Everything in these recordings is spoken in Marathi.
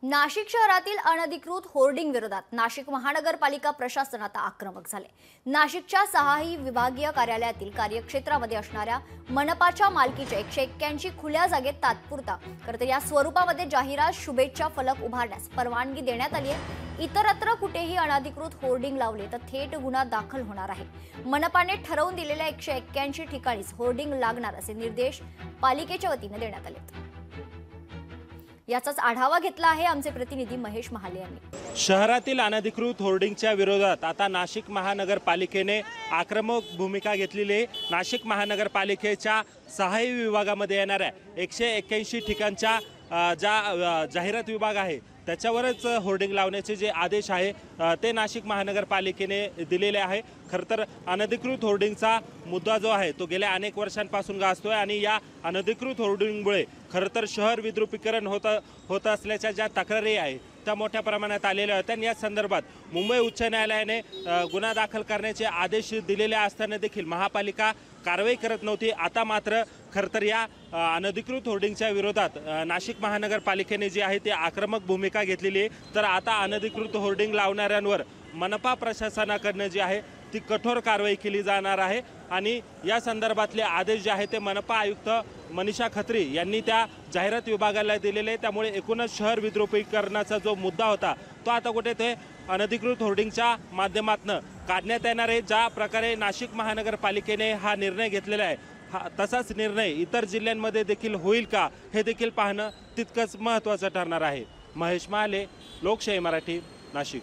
नाशिक शहरातील अनधिकृत होर्डिंग विरोधात नाशिक महानगरपालिका प्रशासन आता आक्रमक झाले। नाशिकच्या 6ही विभागीय कार्यालयातील कार्यक्षेत्रामध्ये असणाऱ्या मनपाच्या मालकीच्या 181 खुल्या जागेत तात्पुरता कर्तव्य स्वरूपामध्ये जाहिरात शुभेच्छा फलक उभारण्यास परवानगी देण्यात आली आहे। इतरत्र कुठेही अनधिकृत होर्डिंग लावले तर थेट गुन्हा दाखल होणार आहे। मनपाने ठरवून दिलेल्या 181 ठिकाणीच होर्डिंग लागणार असे निर्देश पालिकेच्या वतीने देण्यात आले। याचाच आढावा घेतला आहे आमचे प्रतिनिधी महेश महाले यांनी। शहरातील अनधिकृत होर्डिंगच्या विरोधात आता नाशिक महानगरपालिकेने आक्रमक भूमिका घेतलेली आहे। नाशिक महानगरपालिकेच्या 6ही विभागामध्ये येणाऱ्या 181 ठिकाणच्या ज्या जाहिरात विभाग आहे त्याच्यावरच होर्डिंग लावण्याचे जे आदेश आहे ते नाशिक महानगरपालिकेने दिलेले आहे। खरं तर अनधिकृत होर्डिंगचा मुद्दा जो आहे तो गेल्या अनेक वर्षांपासून गाजतोय आणि या अनधिकृत होर्डिंगमुळे खरं तर शहर विद्रुपीकरण होत असल्याच्या ज्या तक्रारी आहे त्या मोठ्या प्रमाणात आलेल्या होत्या। या संदर्भात मुंबई उच्च न्यायालयाने गुन्हा दाखल करण्याचे आदेश दिलेले असताना देखील महापालिका कारवाई करत नव्हती। आता मात्र खरं तर या अनधिकृत होर्डिंगच्या विरोधात नाशिक महानगरपालिकेने जी आहे ती आक्रमक भूमिका घेतलेली आहे। तर आता अनधिकृत होर्डिंग लावणाऱ्यांवर मनपा प्रशासनाकडून जी आहे ती कठोर कारवाई केली जाणार आहे आणि या संदर्भातले आदेश जे आहे ते मनपा आयुक्त मनीषा खत्री यांनी त्या जाहिरात विभागाला दिलेले। त्यामुळे एकूणच शहर विद्रुपीकरणाचा जो मुद्दा होता तो आता कुठे ते अनधिकृत होर्डिंगच्या माध्यमातून काढण्यात येणार आहे। ज्या प्रकारे नाशिक महानगरपालिकेने हा निर्णय घेतलेला आहे तसाच निर्णय इतर जिल्ह्यांमध्ये देखील होईल का हे देखील पाहणं तितकंच महत्त्वाचं ठरणार आहे। महेश महाले, लोकशाही मराठी, नाशिक।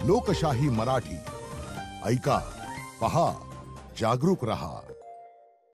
लोकशाही मराठी ऐका, पहा, जागरूक रहा।